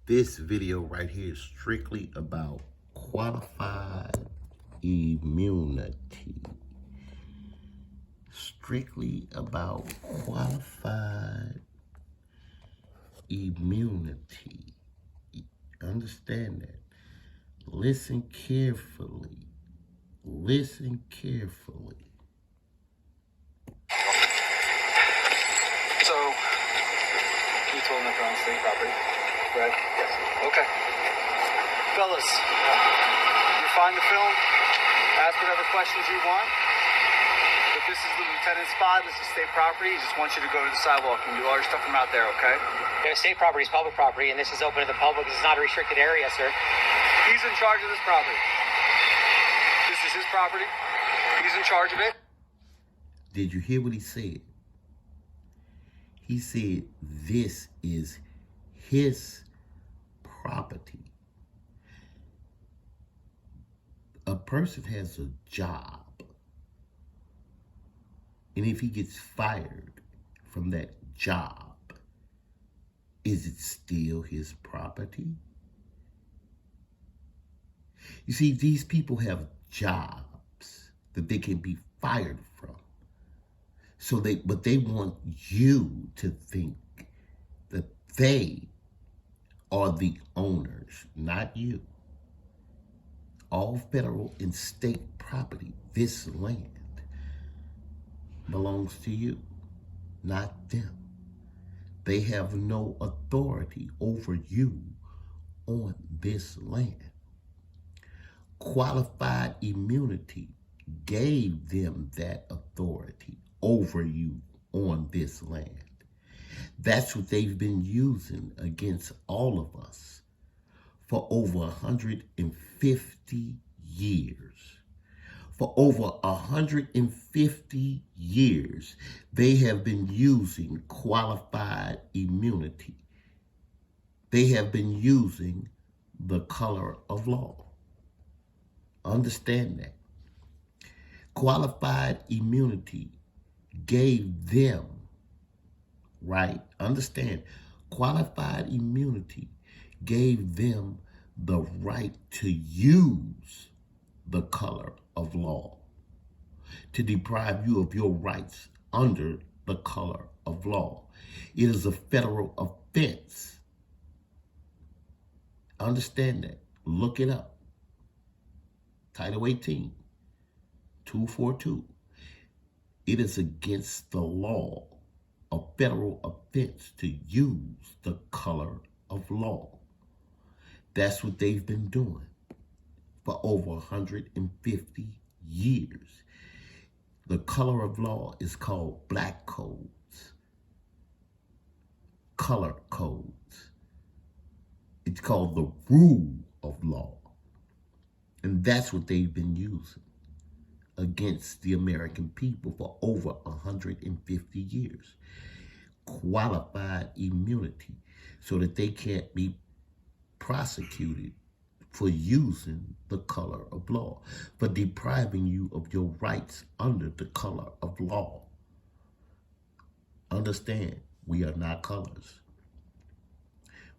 This video right here is strictly about qualified immunity. Strictly about qualified immunity. Understand that. Listen carefully. Listen carefully. So, you told them they're on state property, right? Yes. Okay. Fellas, you find the film, ask whatever questions you want. But this is the lieutenant's spot, this is state property. He just wants you to go to the sidewalk and do all your stuff from out there, okay? Yeah, state property is public property, and this is open to the public. This is not a restricted area, sir. He's in charge of this property. This is his property. He's in charge of it. Did you hear what he said? He said this is his property. A person has a job, and if he gets fired from that job, is it still his property? You see, these people have jobs that they can be fired from. But they want you to think that they are the owners, not you. All federal and state property, this land, belongs to you, not them. They have no authority over you on this land. Qualified immunity gave them that authority over you on this land. That's what they've been using against all of us for over 150 years. For over 150 years, they have been using qualified immunity. They have been using the color of law. Understand that. Qualified immunity gave them, right? Understand, qualified immunity gave them the right to use the color of law, to deprive you of your rights under the color of law. It is a federal offense. Understand that. Look it up. Title 18, 242. It is against the law, a federal offense, to use the color of law. That's what they've been doing for over 150 years. The color of law is called black codes, color codes. It's called the rule of law. And that's what they've been using against the American people for over 150 years. Qualified immunity, so that they can't be prosecuted for using the color of law, for depriving you of your rights under the color of law. Understand, we are not colors.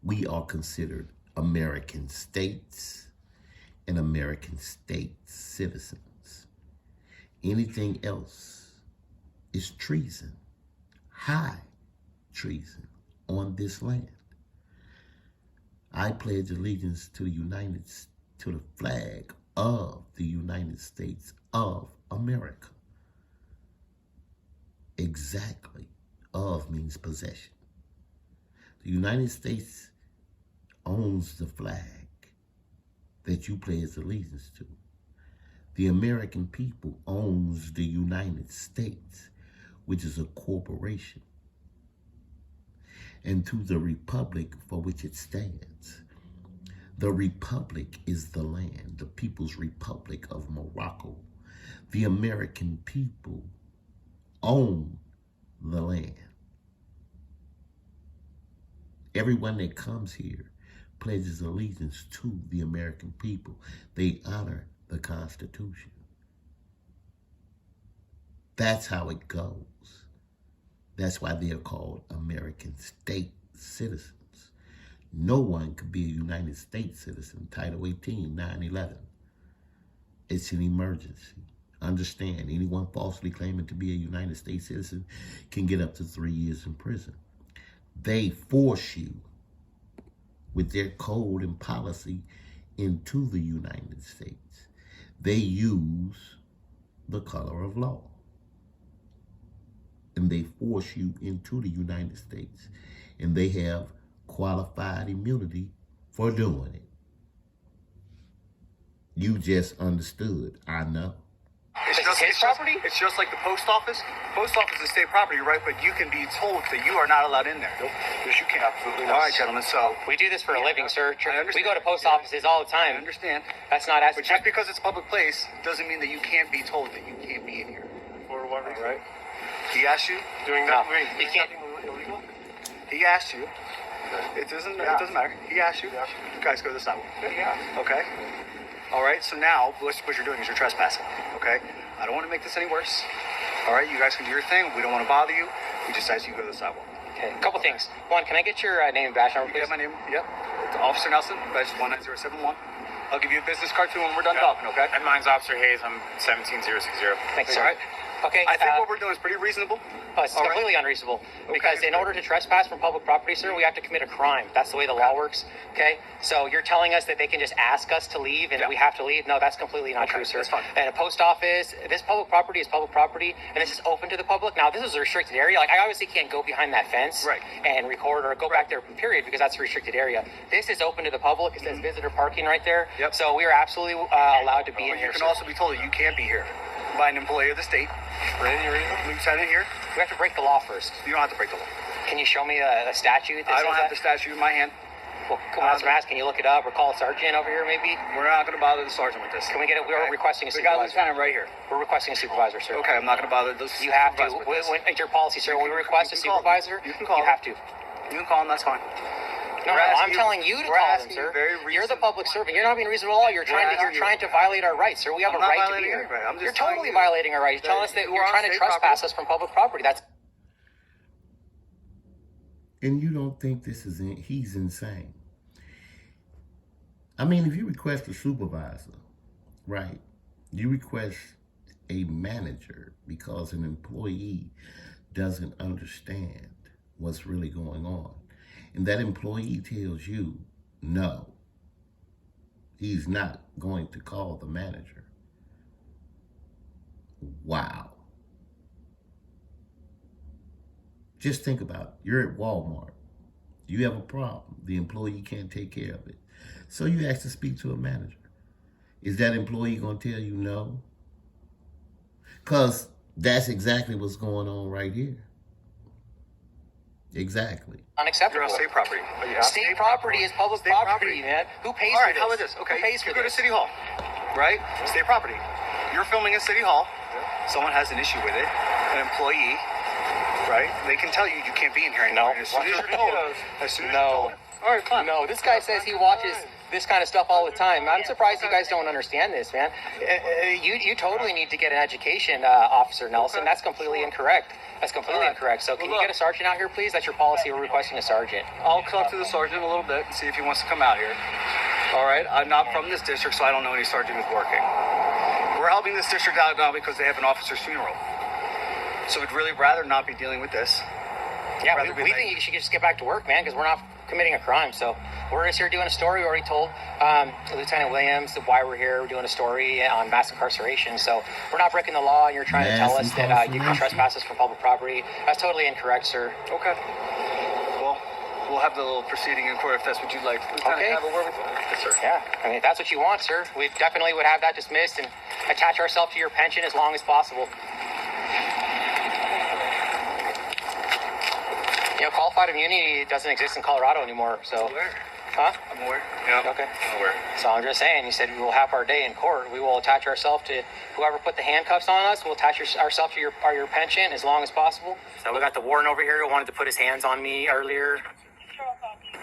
We are considered American states and American state citizens. Anything else is treason, high treason on this land. I pledge allegiance to the flag of the United States of America. Exactly. Of means possession. The United States owns the flag that you pledge allegiance to. The American people owns the United States, which is a corporation, and to the republic for which it stands. The republic is the land, the People's Republic of Morocco. The American people own the land. Everyone that comes here pledges allegiance to the American people. They honor the Constitution. That's how it goes. That's why they're called American state citizens. No one could be a United States citizen. Title 18, 9/11. It's an emergency. Understand, anyone falsely claiming to be a United States citizen can get up to 3 years in prison. They force you with their code and policy into the United States. They use the color of law. And they force you into the United States. And they have qualified immunity for doing it. You just understood. I know. His property? It's just like the post office. Post office is state property, right? But you can be told that you are not allowed in there. Nope. Yes, you can. Absolutely not. All right, gentlemen. So We do this for a living, sir. I understand. We go to post offices all the I time. understand. That's not as But just because it's a public place doesn't mean that you can't be told that you can't be in here. For what reason? All right. He asked you. Doing No, that? Wait, you doing can't- nothing illegal? He asked you. It doesn't matter. He asked you. Yeah. You guys go to the sidewalk. Yeah. Okay. All right. So now what you're doing is you're trespassing. Okay. I don't want to make this any worse. All right. You guys can do your thing. We don't want to bother you. We just ask you to go to the sidewalk. Okay, a couple things. One, can I get your name and badge number, You please? have my name? Yep. It's Officer Nelson, badge 19071. I'll give you a business card too when we're done talking, okay? And mine's Officer Hayes. I'm 17060. Thanks, All sir. right. Okay, I think what we're doing is pretty reasonable. it's all right. completely unreasonable because Okay. in order to trespass from public property, sir, we have to commit a crime. That's the way the law works. Okay, so you're telling us that they can just ask us to leave and Yeah. we have to leave? No, that's completely not Okay, true, sir. that's fine. And a post office, this public property is public property, and this is open to the public. Now, this is a restricted area. Like, I obviously can't go behind that fence Right. and record or go back there, period, because that's a restricted area. This is open to the public. It says visitor parking right there. Yep. So we are absolutely allowed to be in But here. you can sir. also be told that you can't be here by an employee of the state. For any reason? Lieutenant here. We have to break the law first. You don't have to break the law. Can you show me a statute that I don't says have the that? statute in my hand. Well, come on, Smash, can you look it up or call a sergeant over here maybe? We're not going to bother the sergeant with this. Can we get it? We're Okay? requesting a We got a supervisor. lieutenant right here. We're requesting a supervisor, sir. Okay, I'm not going to bother this. You have to. supervisor with this. It's your policy, sir. When we request a you can call- supervisor, you can call you them. have to. You can call him. That's fine. No, We're asking I'm telling you to we're call them, asking you sir. very You're the reasonable- public servant. You're not being reasonable at all. You're trying asking you're trying to violate our rights, sir. We have I'm a not right to be violating here. any right. I'm just You're telling totally you violating our rights. You're telling us that that you you're are trying on to state trespass property. us from public property. That's And you don't think he's insane. I mean, if you request a supervisor, right, you request a manager because an employee doesn't understand what's really going on. And that employee tells you, no, he's not going to call the manager. Wow. Just think about it. You're at Walmart. You have a problem. The employee can't take care of it. So you ask to speak to a manager. Is that employee going to tell you no? Because that's exactly what's going on right here. Exactly. You're unacceptable. on state property. State property is public State property, man. Who pays All for right, this? how about this? Okay, Who pays for you go to this? City Hall, right? State property. You're filming in City Hall. Someone has an issue with it. An employee, right? They can tell you you can't be in here anymore. No. As soon as you're told. As soon as No. you're told. All right, fine. No, this guy says he watches this kind of stuff all the time. I'm surprised you guys don't understand this, man. You totally need to get an education, Officer Nelson. Okay. That's completely incorrect. That's completely All right. incorrect. So can Well, you get a look. sergeant out here, please? That's your policy. We're requesting a sergeant. I'll talk to the sergeant a little bit and see if he wants to come out here. All right, I'm not from this district, so I don't know any sergeant who's working. We're helping this district out now because they have an officer's funeral. So we'd really rather not be dealing with this. Yeah, Rather be we like- think you should just get back to work, man, because we're not committing a crime. So we're just here doing a story. We already told Lieutenant Williams why we're here. We're doing a story on mass incarceration. So we're not breaking the law, and you're trying to Mass tell us that you can incarceration? trespass us from public property. That's totally incorrect, sir. Okay. Well, we'll have the little proceeding in court if that's what you'd like. Lieutenant, Okay. have a word with you? Yes, sir. Yeah, I mean, if that's what you want, sir, we definitely would have that dismissed and attach ourselves to your pension as long as possible. You know, qualified immunity doesn't exist in Colorado anymore, so... I'm aware. Huh? I'm aware. Yeah. Okay. I'm aware. So I'm just saying, you said we will have our day in court. We will attach ourselves to whoever put the handcuffs on us. We'll attach ourselves to your pension as long as possible. So we got the warden over here who wanted to put his hands on me earlier.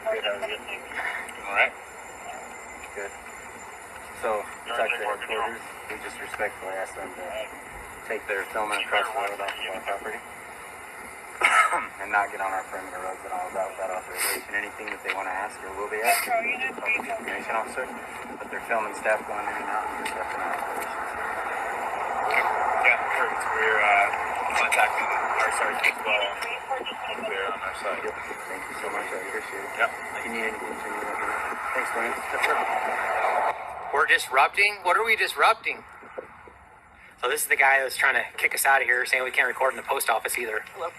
All right. Good. So, talk to the headquarters. We just respectfully ask them to take their film and press load off of our property. and not get on our perimeter roads and all about that authorization. Anything that they want to ask or will be asking the public information officer, but they're filming staff going in and out and disrupting our operations. Yeah, perfect. We're contacting our sergeant as well. They're on our side. Yep. Thank you so much. I appreciate it. Yep. If you need anything, let me know. Thanks, Brian. We're disrupting? What are we disrupting? So this is the guy that's trying to kick us out of here, saying we can't record in the post office either. Hello.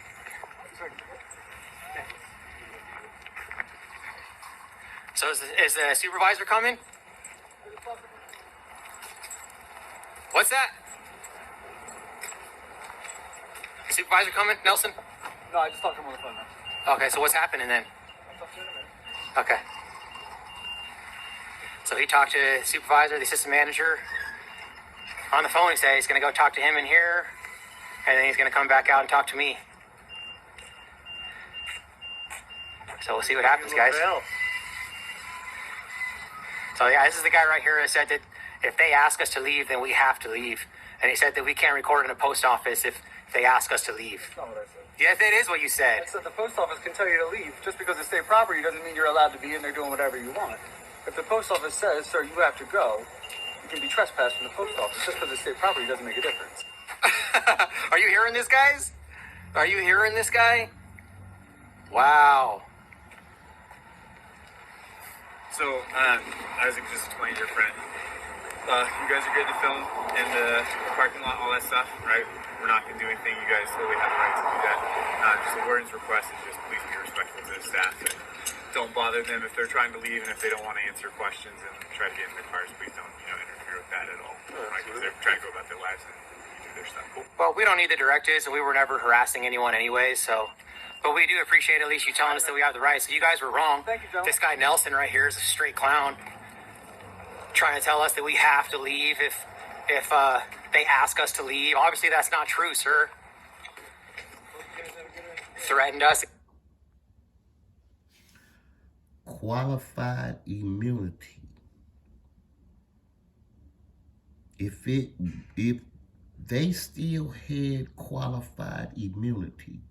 So is the supervisor coming? What's that? The supervisor coming, Nelson? No, I just talked to him on the phone now. Okay, so what's happening then? I'll talk to you in a minute. Okay. So he talked to the supervisor, the assistant manager. On the phone, he said he's going to go talk to him in here, and then he's going to come back out and talk to me. So we'll see what happens, guys. So yeah, this is the guy right here that said that if they ask us to leave, then we have to leave. And he said that we can't record in a post office if they ask us to leave. That's not what I said. Yes, that is what you said. I said the post office can tell you to leave. Just because it's state property doesn't mean you're allowed to be in there doing whatever you want. If the post office says, sir, you have to go, you can be trespassed from the post office. Just because it's state property doesn't make a difference. Are you hearing this, guys? Are you hearing this guy? Wow. So, Isaac just explained to your friend. You guys are good to film in the parking lot, all that stuff, right? We're not going to do anything. You guys totally have the right to do that. Just the warden's request is just please be respectful to the staff and don't bother them if they're trying to leave and if they don't want to answer questions and try to get in their cars. Please don't, interfere with that at all. Right? Because they're trying to go about their lives and do their stuff. Cool. Well, we don't need the directives, and we were never harassing anyone anyway, so... But we do appreciate at least you telling us that we have the right. So you guys were wrong. Thank you, gentlemen. This guy Nelson right here is a straight clown, trying to tell us that we have to leave if they ask us to leave. Obviously, that's not true, sir. Threatened us. Qualified immunity. If they still had qualified immunity,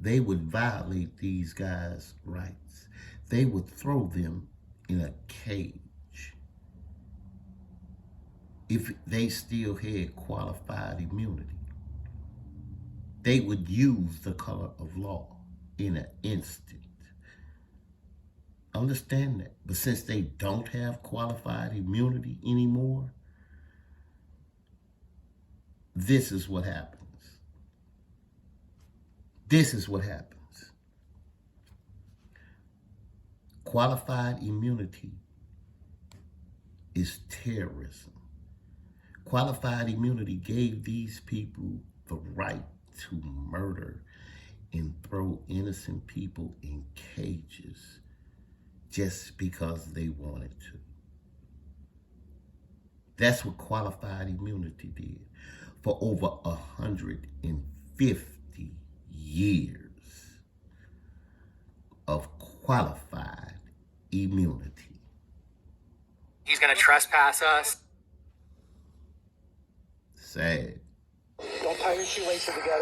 they would violate these guys' rights. They would throw them in a cage. If they still had qualified immunity, they would use the color of law in an instant. Understand that. But since they don't have qualified immunity anymore, this is what happens. This is what happens. Qualified immunity is terrorism. Qualified immunity gave these people the right to murder and throw innocent people in cages just because they wanted to. That's what qualified immunity did for over 150 years of qualified immunity. He's going to trespass us. Sad. Don't tie your shoelaces together.